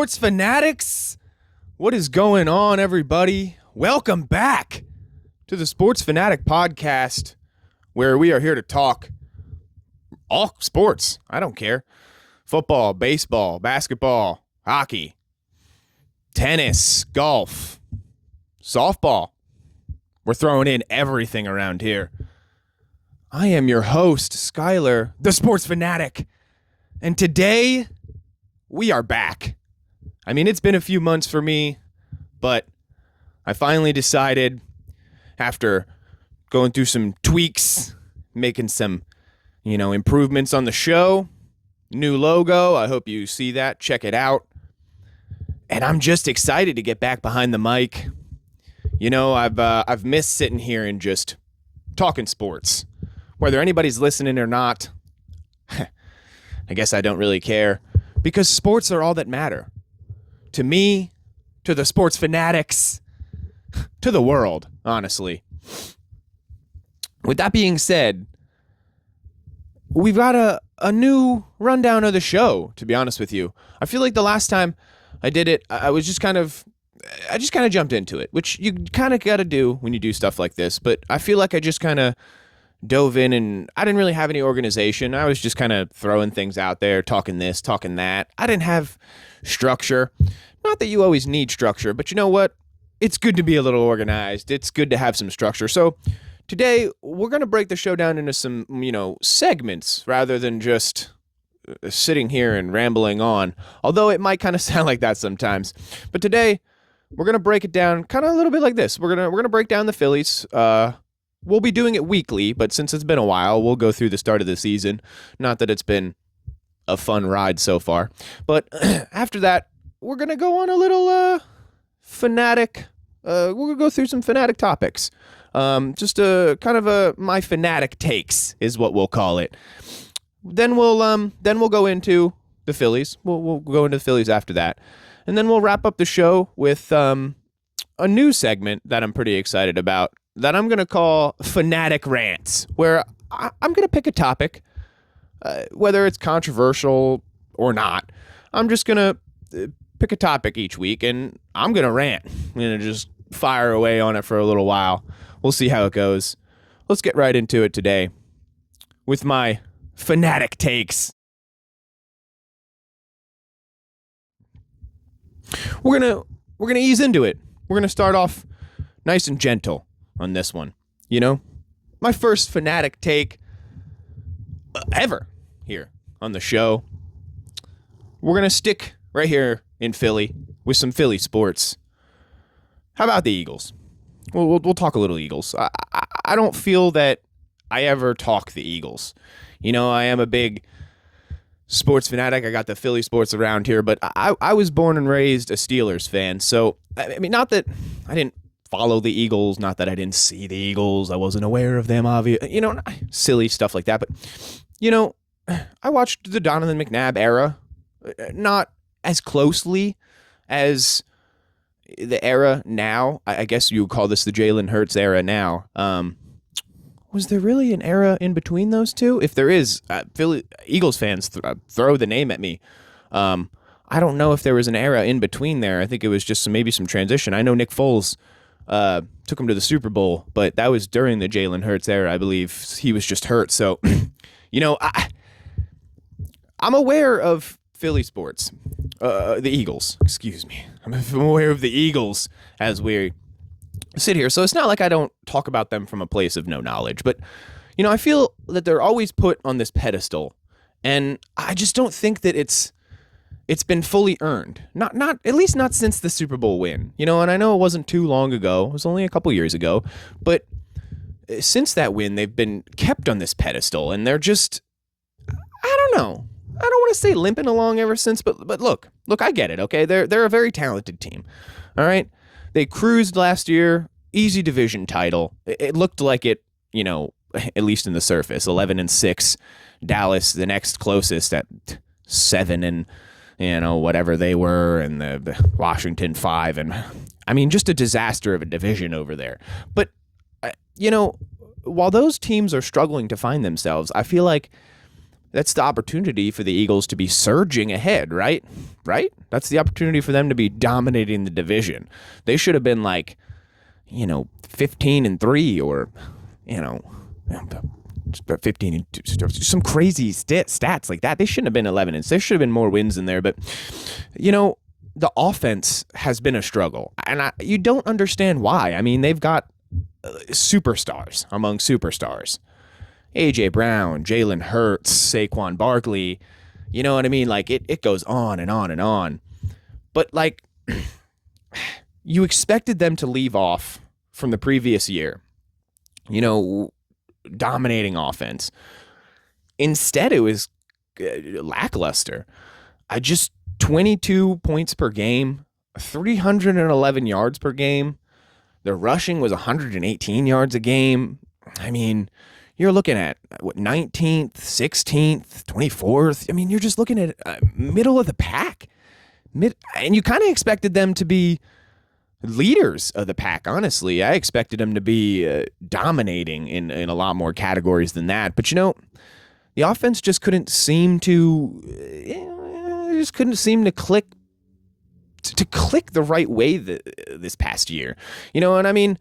Sports fanatics, what is going on, everybody? Welcome back to the Sports Fanatic Podcast, where we are here to talk all sports. I don't care. Football, baseball, basketball, hockey, tennis, golf, softball. We're throwing in everything around here. I am your host, Skylar, the Sports Fanatic, and today we are back. I mean, it's been a few months for me, but I finally decided, after going through some tweaks, making some, improvements on the show, new logo. I hope you see that. Check it out. And I'm just excited to get back behind the mic. I've missed sitting here and just talking sports. Whether anybody's listening or not, I guess I don't really care. Because sports are all that matter. To me, to the sports fanatics, to the world, honestly. With that being said, we've got a new rundown of the show, to be honest with you. I feel like the last time I did it, I just kind of jumped into it, which you kind of got to do when you do stuff like this. But I feel like I just kind of dove in and I didn't really have any organization. I was just kind of throwing things out there, talking this, talking that. I didn't have structure. Not that you always need structure, but you know what? It's good to be a little organized. It's good to have some structure. So today we're going to break the show down into some, segments rather than just sitting here and rambling on. Although it might kind of sound like that sometimes. But today we're going to break it down kind of a little bit like this. We're going to break down the Phillies. We'll be doing it weekly, but since it's been a while, we'll go through the start of the season. Not that it's been a fun ride so far. But after that, we're going to go on a little fanatic. We're going to go through some fanatic topics. Just a kind of my fanatic takes is what we'll call it. Then we'll go into the Phillies. We'll go into the Phillies after that. And then we'll wrap up the show with a new segment that I'm pretty excited about, that I'm going to call Fanatic Rants, where I'm going to pick a topic, whether it's controversial or not. I'm just going to pick a topic each week, and I'm going to rant. I'm going to just fire away on it for a little while. We'll see how it goes. Let's get right into it today with my fanatic takes. We're gonna ease into it. We're going to start off nice and gentle on this one. My first fanatic take ever here on the show. We're going to stick right here in Philly with some Philly sports. How about the Eagles? We'll talk a little Eagles. I don't feel that I ever talk the Eagles. I am a big sports fanatic. I got the Philly sports around here, but I was born and raised a Steelers fan. So, I mean, not that I didn't follow the Eagles, not that I didn't see the Eagles, I wasn't aware of them, obviously, silly stuff like that. But, I watched the Donovan McNabb era, not as closely as the era now. I guess you would call this the Jalen Hurts era now. Was there really an era in between those two? If there is, Eagles fans throw the name at me. I don't know if there was an era in between there. I think it was just maybe some transition. I know Nick Foles took him to the Super Bowl, but that was during the Jalen Hurts era. I believe he was just hurt. So, I'm aware of Philly sports. The Eagles, excuse me. I'm aware of the Eagles as we sit here. So it's not like I don't talk about them from a place of no knowledge. But, I feel that they're always put on this pedestal. And I just don't think that it's been fully earned. Not at least not since the Super Bowl win. And I know it wasn't too long ago. It was only a couple years ago. But since that win, they've been kept on this pedestal. And they're just, I don't know. I don't want to say limping along ever since, but look, I get it, okay? They're a very talented team, all right? They cruised last year, easy division title. It looked like it, at least in the surface, 11-6. Dallas, the next closest at 7 and, whatever they were, and the Washington 5, and I mean, just a disaster of a division over there. But, while those teams are struggling to find themselves, I feel like That's the opportunity for the Eagles to be surging ahead, right? Right? That's the opportunity for them to be dominating the division. They should have been 15-3 or, 15-2, some crazy stats like that. They shouldn't have been 11, and there should have been more wins in there. But, the offense has been a struggle, and you don't understand why. I mean, they've got superstars among superstars. A.J. Brown, Jalen Hurts, Saquon Barkley, you know what I mean? It goes on and on and on. But, you expected them to leave off from the previous year, dominating offense. Instead, it was lackluster. Just 22 points per game, 311 yards per game. The rushing was 118 yards a game. I mean, you're looking at 19th, 16th, 24th. I mean, you're just looking at middle of the pack. And you kind of expected them to be leaders of the pack, honestly. I expected them to be dominating in a lot more categories than that. But, the offense just couldn't seem to click the right way this past year. And I mean,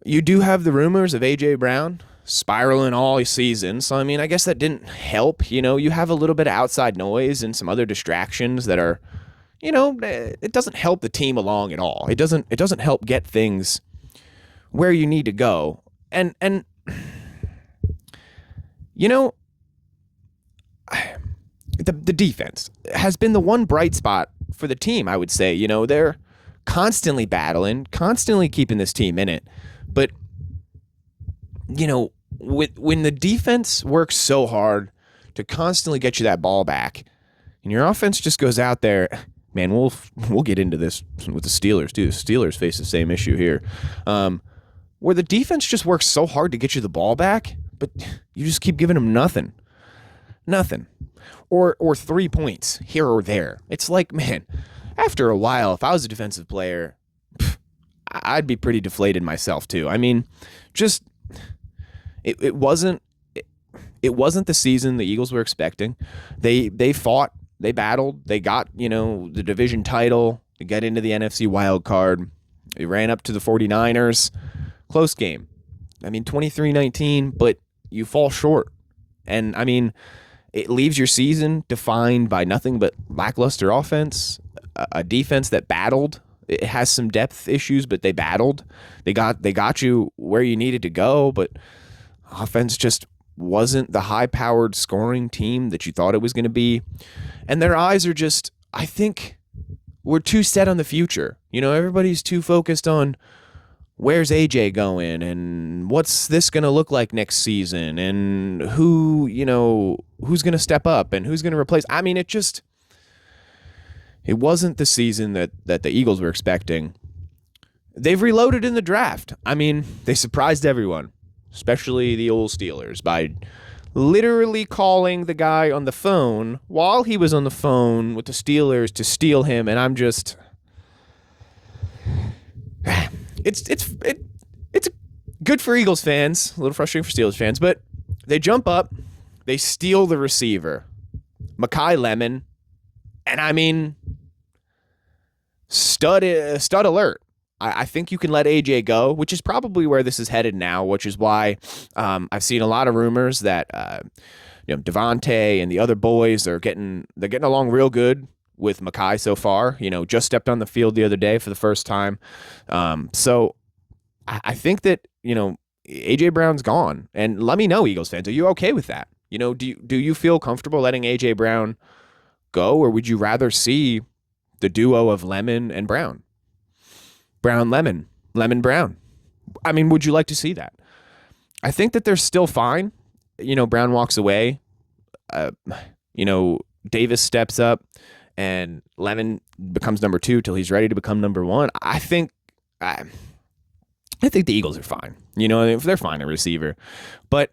you do have the rumors of A.J. Brown spiraling all season. So, I mean, I guess that didn't help. You have a little bit of outside noise and some other distractions that are, it doesn't help the team along at all. It doesn't help get things where you need to go. And the defense has been the one bright spot for the team, I would say. They're constantly battling, constantly keeping this team in it. But, when the defense works so hard to constantly get you that ball back, and your offense just goes out there, man, we'll get into this with the Steelers too. The Steelers face the same issue here, where the defense just works so hard to get you the ball back, but you just keep giving them nothing, or 3 points here or there. It's like, man, after a while, if I was a defensive player, I'd be pretty deflated myself too. I mean, just. It wasn't the season the Eagles were expecting. They fought, they battled, they got, the division title, they got into the NFC wild card. They ran up to the 49ers. Close game. I mean, 23-19, but you fall short. And I mean, it leaves your season defined by nothing but lackluster offense, a defense that battled. It has some depth issues, but they battled. They got you where you needed to go, but offense just wasn't the high-powered scoring team that you thought it was going to be. And their eyes are just, I think, we're too set on the future. Everybody's too focused on where's AJ going and what's this going to look like next season and who's going to step up and who's going to replace. I mean, it wasn't the season that the Eagles were expecting. They've reloaded in the draft. I mean, they surprised everyone, especially the old Steelers, by literally calling the guy on the phone while he was on the phone with the Steelers to steal him. And I'm just, it's good for Eagles fans, a little frustrating for Steelers fans, but they jump up, they steal the receiver, Mekhi Lemon, and I mean, stud alert. I think you can let AJ go, which is probably where this is headed now, which is why I've seen a lot of rumors that Devontae and the other boys they're getting along real good with Mekhi so far. Just stepped on the field the other day for the first time. So I think that AJ Brown's gone, and let me know, Eagles fans, are you okay with that? Do you feel comfortable letting AJ Brown go, or would you rather see the duo of Lemon and Brown? Brown, Lemon, Lemon, Brown. I mean, would you like to see that? I think that they're still fine. Brown walks away. Davis steps up, and Lemon becomes number 2 till he's ready to become number 1. I think the Eagles are fine. If they're fine at receiver. But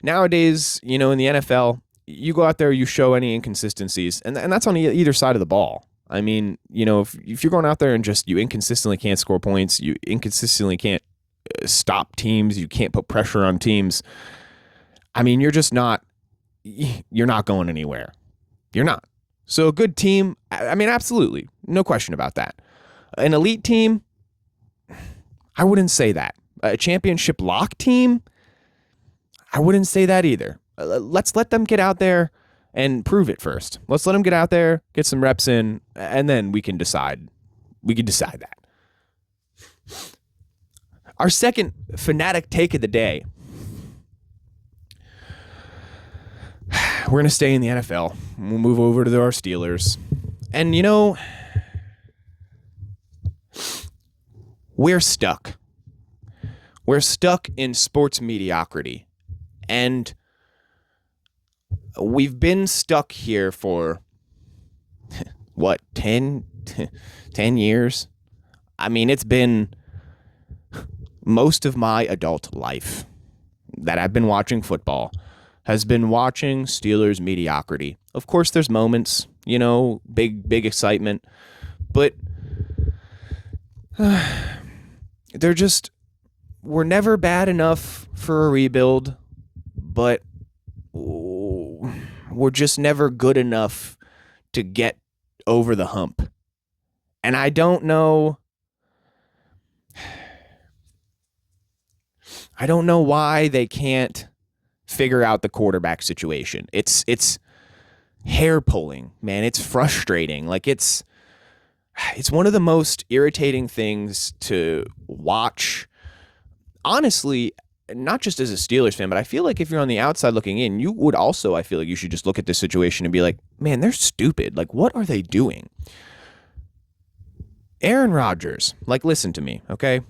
nowadays, in the NFL, you go out there, you show any inconsistencies, and that's on either side of the ball. I mean, if you're going out there and just you inconsistently can't score points, you inconsistently can't stop teams, you can't put pressure on teams, I mean, you're just not you're not going anywhere. You're not. So a good team, I mean, absolutely. No question about that. An elite team, I wouldn't say that. A championship lock team, I wouldn't say that either. Let's let them get out there and prove it first. Let's let them get out there, get some reps in, and then we can decide. We can decide that. Our second fanatic take of the day. We're going to stay in the NFL. We'll move over to our Steelers. And, we're stuck. We're stuck in sports mediocrity. And we've been stuck here for, 10 years? I mean, it's been most of my adult life that I've been watching football has been watching Steelers mediocrity. Of course, there's moments, big excitement, but we're never bad enough for a rebuild, but we're just never good enough to get over the hump. And I don't know why they can't figure out the quarterback situation. It's hair pulling, man. It's frustrating. Like it's one of the most irritating things to watch. Honestly, not just as a Steelers fan, but I feel like if you're on the outside looking in, you would also, I feel like you should just look at this situation and be like, man, they're stupid. Like, what are they doing? Aaron Rodgers, listen to me, okay?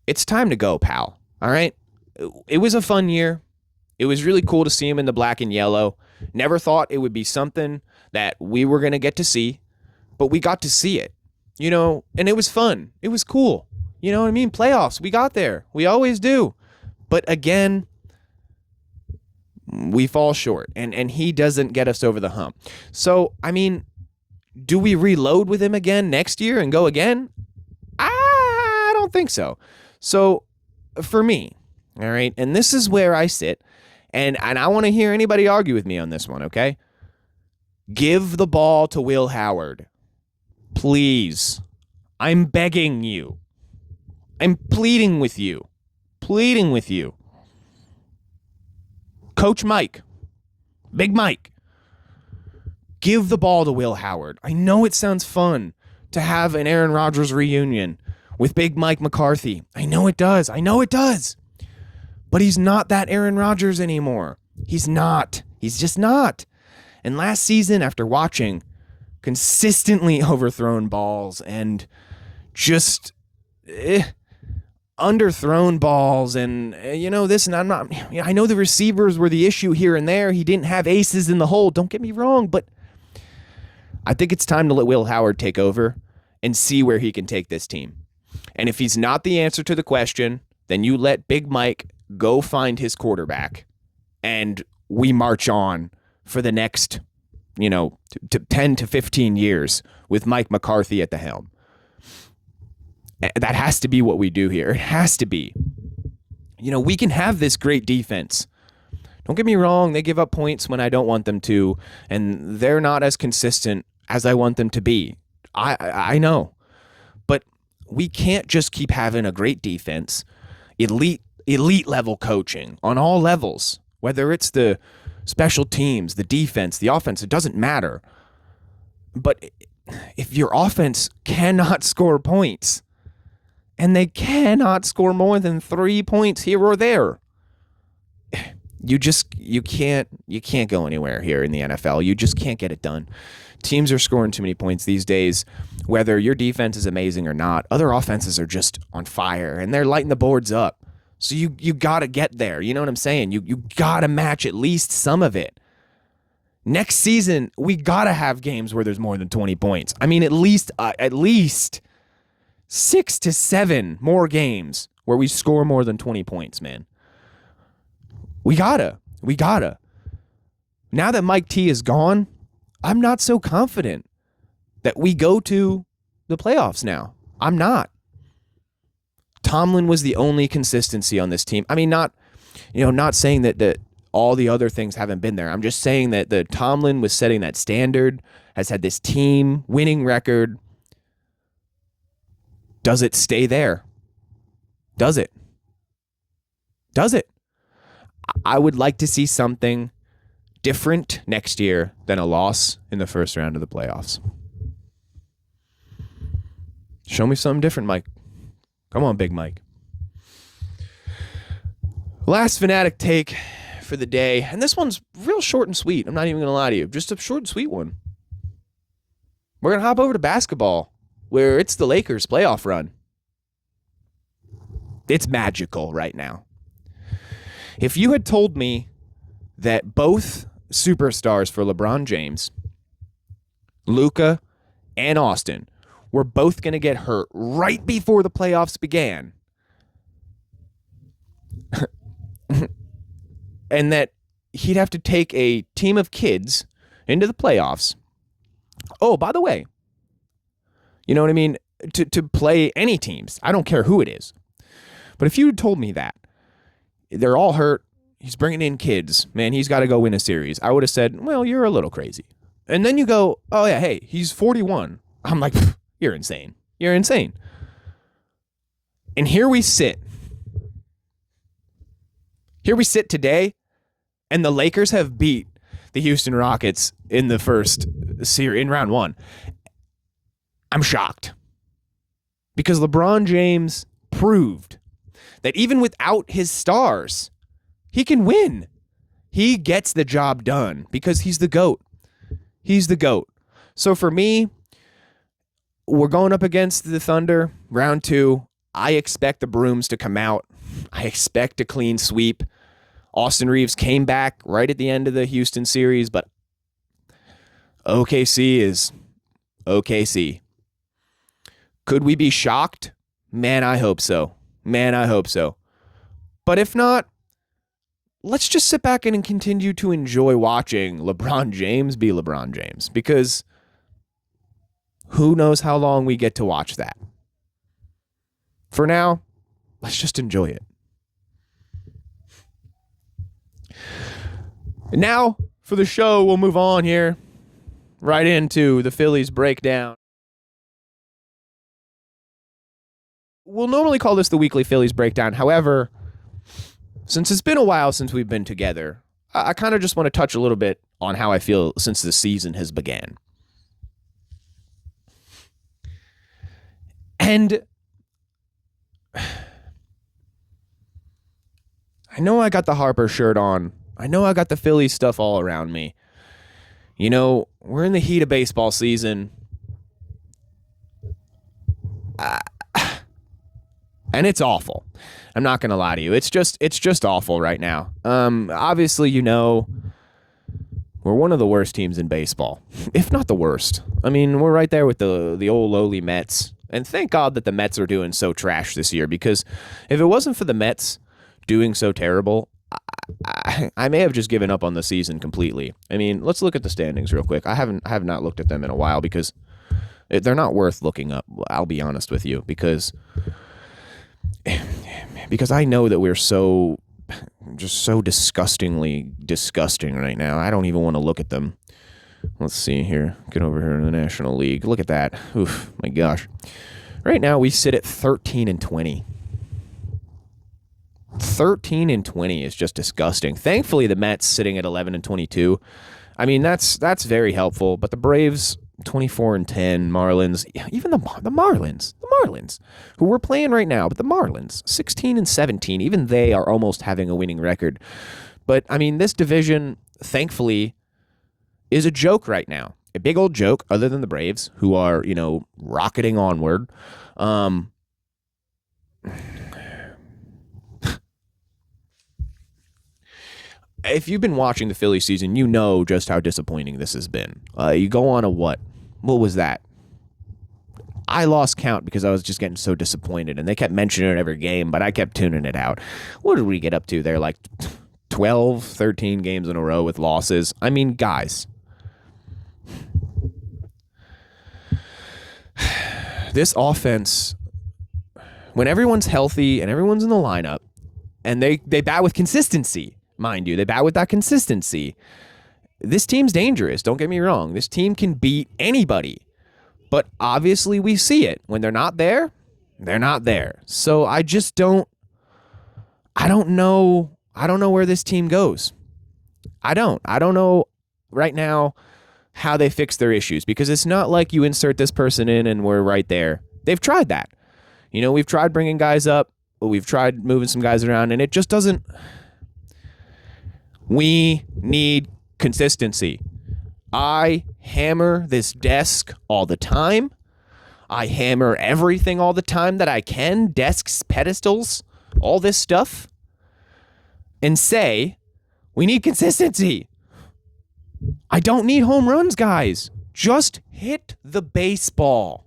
It's time to go, pal. All right? It was a fun year. It was really cool to see him in the black and yellow. Never thought it would be something that we were going to get to see, but we got to see it, and it was fun. It was cool. You know what I mean? Playoffs, we got there. We always do. But again, we fall short, and he doesn't get us over the hump. So, I mean, do we reload with him again next year and go again? I don't think so. So, for me, all right, and this is where I sit, and I want to hear anybody argue with me on this one, okay? Give the ball to Will Howard. Please. I'm begging you. I'm pleading with you. Pleading with you. Coach Mike. Big Mike. Give the ball to Will Howard. I know it sounds fun to have an Aaron Rodgers reunion with Big Mike McCarthy. I know it does. But he's not that Aaron Rodgers anymore. He's not. He's just not. And last season, after watching consistently overthrown balls and just underthrown balls and, this, and I'm not, I know the receivers were the issue here and there. He didn't have aces in the hole. Don't get me wrong, but I think it's time to let Will Howard take over and see where he can take this team. And if he's not the answer to the question, then you let Big Mike go find his quarterback and we march on for the next, 10 to 15 years with Mike McCarthy at the helm. That has to be what we do here. It has to be. We can have this great defense. Don't get me wrong. They give up points when I don't want them to, and they're not as consistent as I want them to be. I know. But we can't just keep having a great defense, elite level coaching on all levels, whether it's the special teams, the defense, the offense, it doesn't matter. But if your offense cannot score points, and they cannot score more than 3 points here or there, you can't go anywhere here in the NFL. You just can't get it done. Teams are scoring too many points these days, whether your defense is amazing or not. Other offenses are just on fire, and they're lighting the boards up. So you got to get there. You know what I'm saying? You got to match at least some of it. Next season, we got to have games where there's more than 20 points. I mean, at least 6 to 7 more games where we score more than 20 points, man. We gotta. Now that Mike T is gone, I'm not so confident that we go to the playoffs now. I'm not. Tomlin was the only consistency on this team. I mean, not saying that all the other things haven't been there. I'm just saying that the Tomlin was setting that standard, has had this team winning record. Does it stay there? Does it? Does it? I would like to see something different next year than a loss in the first round of the playoffs. Show me something different, Mike. Come on, Big Mike. Last Fanatic take for the day, and this one's real short and sweet. I'm not even going to lie to you. Just a short and sweet one. We're going to hop over to basketball, where it's the Lakers' playoff run. It's magical right now. If you had told me that both superstars for LeBron James, Luka and Austin, were both going to get hurt right before the playoffs began, and that he'd have to take a team of kids into the playoffs. Oh, by the way, you know what I mean? To play any teams. I don't care who it is. But if you had told me that, they're all hurt, he's bringing in kids, man, he's got to go win a series, I would have said, well, you're a little crazy. And then you go, oh, yeah, hey, he's 41. I'm like, you're insane. You're insane. And here we sit. Here we sit today, and the Lakers have beat the Houston Rockets in the first series, in round one. I'm shocked. Because LeBron James proved that even without his stars, he can win. He gets the job done because he's the GOAT. He's the GOAT. So for me, we're going up against the Thunder, round 2. I expect the brooms to come out. I expect a clean sweep. Austin Reeves came back right at the end of the Houston series, but OKC is OKC. Could we be shocked? Man, I hope so. Man, I hope so. But if not, let's just sit back and continue to enjoy watching LeBron James be LeBron James, because who knows how long we get to watch that. For now, let's just enjoy it. Now, for the show, we'll move on here right into the Phillies breakdown. We'll normally call this the weekly Phillies breakdown. However, since it's been a while since we've been together, I kind of just want to touch a little bit on how I feel since the season has began. And I know I got the Harper shirt on. I know I got the Phillies stuff all around me. You know, we're in the heat of baseball season. And it's awful. I'm not going to lie to you. It's just awful right now. Obviously, you know, we're one of the worst teams in baseball, if not the worst. I mean, we're right there with the old lowly Mets. And thank God that the Mets are doing so trash this year, because if it wasn't for the Mets doing so terrible, I may have just given up on the season completely. I mean, let's look at the standings real quick. I have not looked at them in a while because they're not worth looking up. I'll be honest with you, because I know that we're so disgustingly disgusting right now. I don't even want to look at them. Let's see here. Get over here in the National League. Look at that. Oof, my gosh. Right now we sit at 13-20. 13-20 is just disgusting. Thankfully, the Mets sitting at 11-22. I mean, that's very helpful. But the Braves, 24-10. Marlins, even the Marlins, who we're playing right now, but the Marlins, 16-17. Even they are almost having a winning record. But I mean, this division, thankfully, is a joke right now. A big old joke, other than the Braves, who are, you know, rocketing onward. If you've been watching the Philly season, you know just how disappointing this has been. You go on a what? What was that? I lost count because I was just getting so disappointed, and they kept mentioning it every game, but I kept tuning it out. What did we get up to there? Like 12, 13 games in a row with losses? I mean, guys. This offense, when everyone's healthy and everyone's in the lineup, and they bat with consistency. mind you. They bat with that consistency. This team's dangerous. Don't get me wrong. This team can beat anybody. But obviously we see it. When they're not there, they're not there. So I don't know where this team goes. I don't know right now how they fix their issues, because it's not like you insert this person in and we're right there. They've tried that. We've tried bringing guys up, we've tried moving some guys around, and it just doesn't. We need consistency. I hammer this desk all the time. I hammer everything all the time that I can, desks, pedestals, all this stuff, and say, we need consistency. I don't need home runs, guys. Just hit the baseball.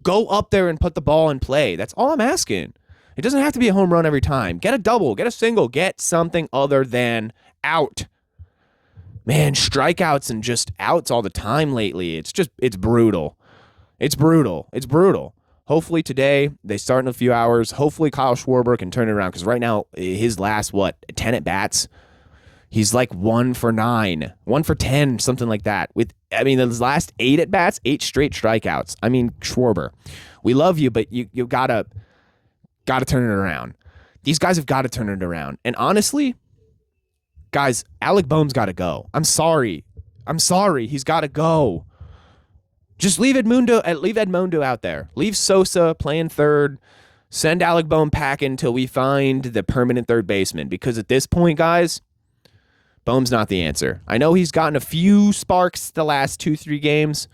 Go up there and put the ball in play. That's all I'm asking. It doesn't have to be a home run every time. Get a double, get a single, get something other than out. Man, strikeouts and just outs all the time lately. It's brutal. It's brutal. Hopefully today, they start in a few hours. Hopefully Kyle Schwarber can turn it around, because right now, his last, 10 at-bats, he's like 1 for 9, 1 for 10, something like that. His last 8 at-bats, 8 straight strikeouts. Schwarber, we love you, but you gotta turn it around. These guys have got to turn it around. And honestly, guys, Alec Bohm's got to go. I'm sorry. He's got to go. Just leave Edmundo out there. Leave Sosa playing third. Send Alec Bohm packing until we find the permanent third baseman. Because at this point, guys, Bohm's not the answer. I know he's gotten a few sparks the last 2-3 games,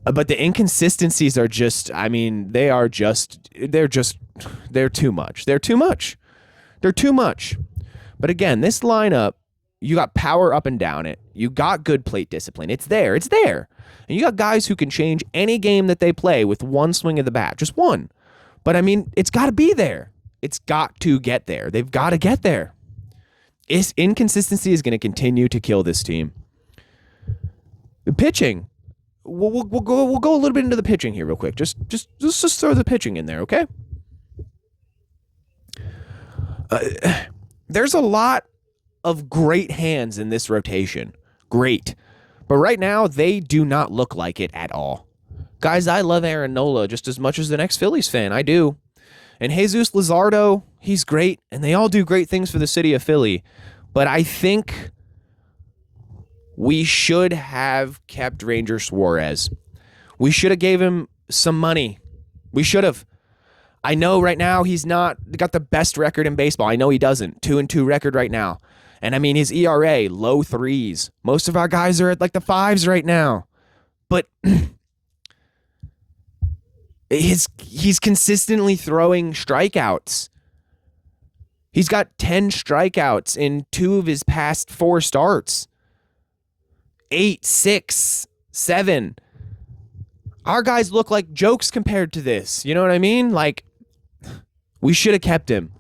but the inconsistencies are just, they're too much. They're too much. But again, this lineup, you got power up and down it. You got good plate discipline. It's there. And you got guys who can change any game that they play with one swing of the bat. Just one. But it's got to be there. It's got to get there. They've got to get there. Inconsistency is going to continue to kill this team. The pitching. We'll go a little bit into the pitching here real quick. Just throw the pitching in there, okay? There's a lot of great hands in this rotation. Great. But right now, they do not look like it at all. Guys, I love Aaron Nola just as much as the next Phillies fan. I do. And Jesus Luzardo, he's great. And they all do great things for the city of Philly. But I think we should have kept Ranger Suarez. We should have gave him some money. We should have. I know right now he's not got the best record in baseball. I know he doesn't. 2-2 record right now. And his ERA, low 3s. Most of our guys are at like the 5s right now. But he's consistently throwing strikeouts. He's got 10 strikeouts in 2 of his past 4 starts. 8, 6, 7. Our guys look like jokes compared to this. You know what I mean? We should have kept him.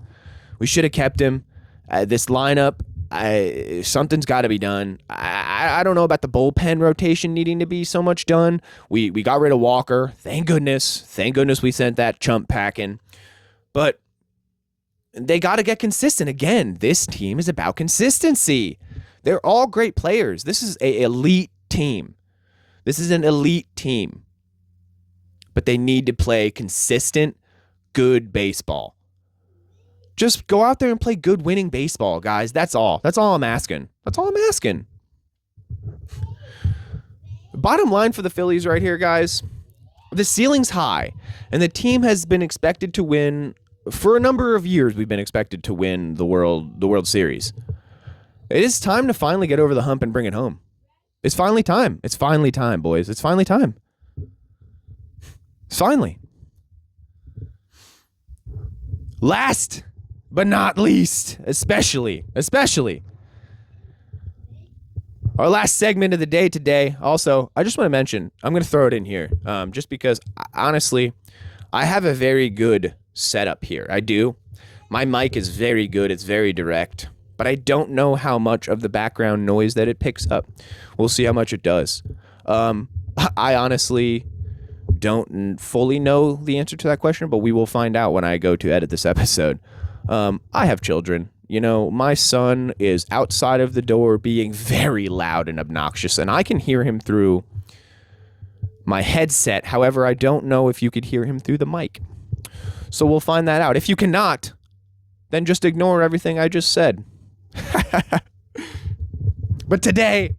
This lineup, something's got to be done. I don't know about the bullpen rotation needing to be so much done. We got rid of Walker. Thank goodness we sent that chump packing. But they got to get consistent. Again, this team is about consistency. They're all great players. This is an elite team. But they need to play consistent, good baseball. Just go out there and play good winning baseball, guys. That's all. That's all I'm asking. Bottom line for the Phillies right here, guys. The ceiling's high, and the team has been expected to win for a number of years. We've been expected to win the World Series. It is time to finally get over the hump and bring it home. It's finally time. It's finally time, boys. It's finally time. Finally. Last but not least, especially our last segment of the day today. Also, I just want to mention, I'm going to throw it in here, just because, honestly, I have a very good setup here. I do. My mic is very good. It's very direct. But I don't know how much of the background noise that it picks up. We'll see how much it does. I honestly don't fully know the answer to that question, but we will find out when I go to edit this episode. I have children. My son is outside of the door being very loud and obnoxious, and I can hear him through my headset. However, I don't know if you could hear him through the mic. So we'll find that out. If you cannot, then just ignore everything I just said. But today,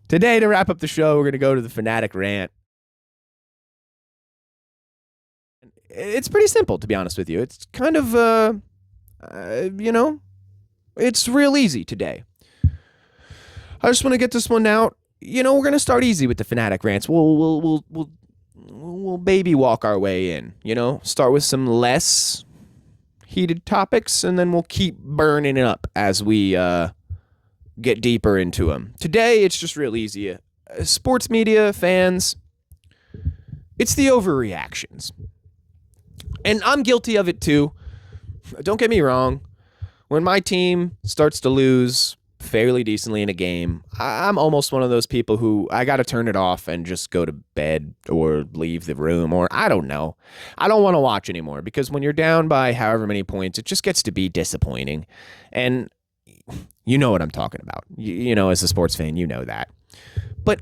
to wrap up the show, we're going to go to the Fanatic Rant. It's pretty simple, to be honest with you. It's kind of, it's real easy today. I just want to get this one out. We're going to start easy with the Fanatic Rants. We'll baby walk our way in, start with some less heated topics, and then we'll keep burning it up as we get deeper into them. Today, it's just real easy. Sports media, fans, it's the overreactions. And I'm guilty of it too. Don't get me wrong. When my team starts to lose fairly decently in a game, I'm almost one of those people who I got to turn it off and just go to bed or leave the room, or I don't know. I don't want to watch anymore, because when you're down by however many points, it just gets to be disappointing. And you know what I'm talking about. As a sports fan, you know that. But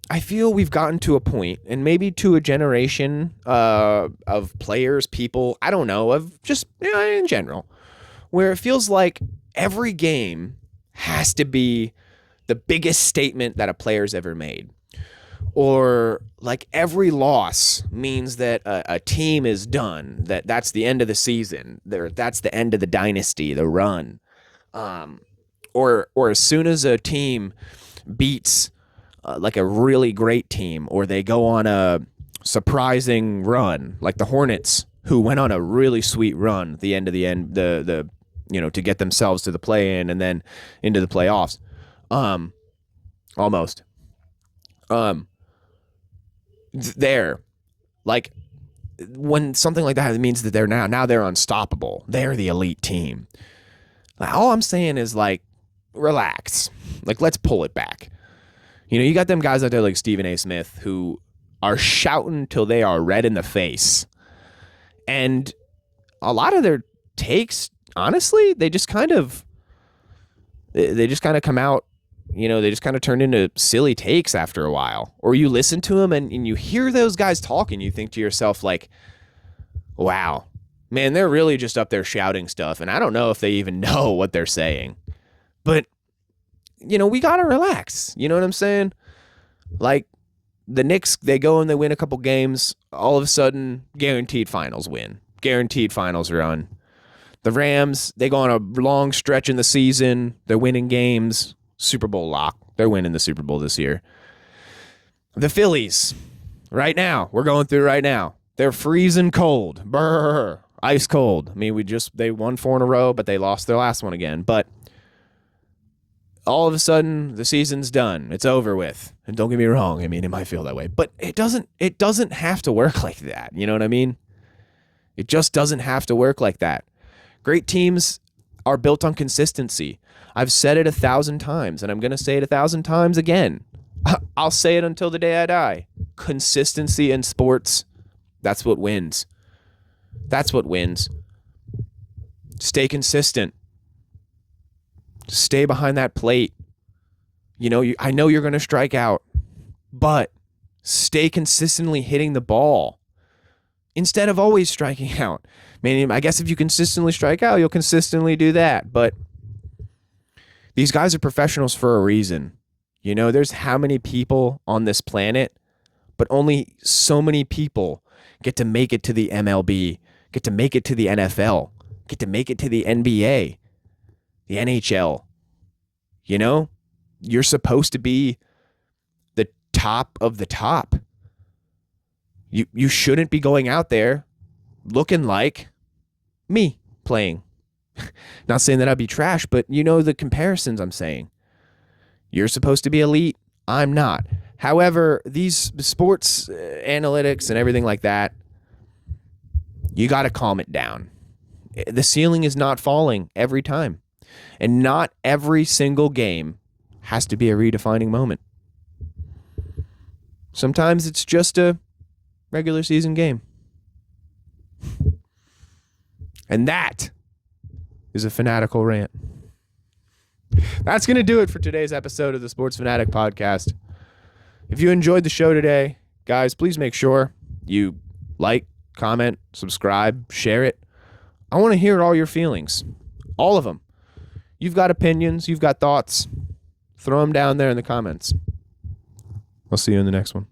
I feel we've gotten to a point, and maybe to a generation of players, people, I don't know, of just in general, where it feels like every game has to be the biggest statement that a player's ever made. Or like every loss means that a team is done, that's the end of the season, that's the end of the dynasty, the run. Or as soon as a team beats like a really great team, or they go on a surprising run, like the Hornets, who went on a really sweet run at the end of the to get themselves to the play-in and then into the playoffs. Almost. There, like when something like that happens, it means that they're unstoppable. They're the elite team. All I'm saying is, like, relax. Like, let's pull it back. You got them guys out there like Stephen A. Smith who are shouting till they are red in the face. And a lot of their takes, honestly, they just kind of come out, they just kind of turn into silly takes after a while. Or you listen to them and you hear those guys talk and you think to yourself, like, wow, man, they're really just up there shouting stuff. And I don't know if they even know what they're saying. But we got to relax. You know what I'm saying? Like, the Knicks, they go and they win a couple games. All of a sudden, guaranteed finals win. Guaranteed finals run. The Rams, they go on a long stretch in the season. They're winning games. Super Bowl lock. They're winning the Super Bowl this year. The Phillies, right now, we're going through right now. They're freezing cold. Brr. Ice cold. I mean, they won 4 in a row, but they lost their last one again. But all of a sudden, the season's done. It's over with. And don't get me wrong. I mean, it might feel that way. But it doesn't have to work like that. You know what I mean? It just doesn't have to work like that. Great teams are built on consistency. I've said it 1,000 times, and I'm going to say it 1,000 times again. I'll say it until the day I die. Consistency in sports, that's what wins. That's what wins. Stay consistent. Stay behind that plate. I know you're going to strike out, but stay consistently hitting the ball instead of always striking out. I guess if you consistently strike out, you'll consistently do that. But these guys are professionals for a reason. There's how many people on this planet, but only so many people get to make it to the MLB, get to make it to the NFL, get to make it to the NBA, the NHL. You're supposed to be the top of the top. You shouldn't be going out there looking like me playing. Not saying that I'd be trash, but the comparisons I'm saying. You're supposed to be elite. I'm not. However, these sports analytics and everything like that, you got to calm it down. The ceiling is not falling every time. And not every single game has to be a redefining moment. Sometimes it's just a regular season game. And that is a fanatical rant. That's going to do it for today's episode of the Sports Fanatic Podcast. If you enjoyed the show today, guys, please make sure you like, comment, subscribe, share it. I want to hear all your feelings. All of them. You've got opinions. You've got thoughts. Throw them down there in the comments. I'll see you in the next one.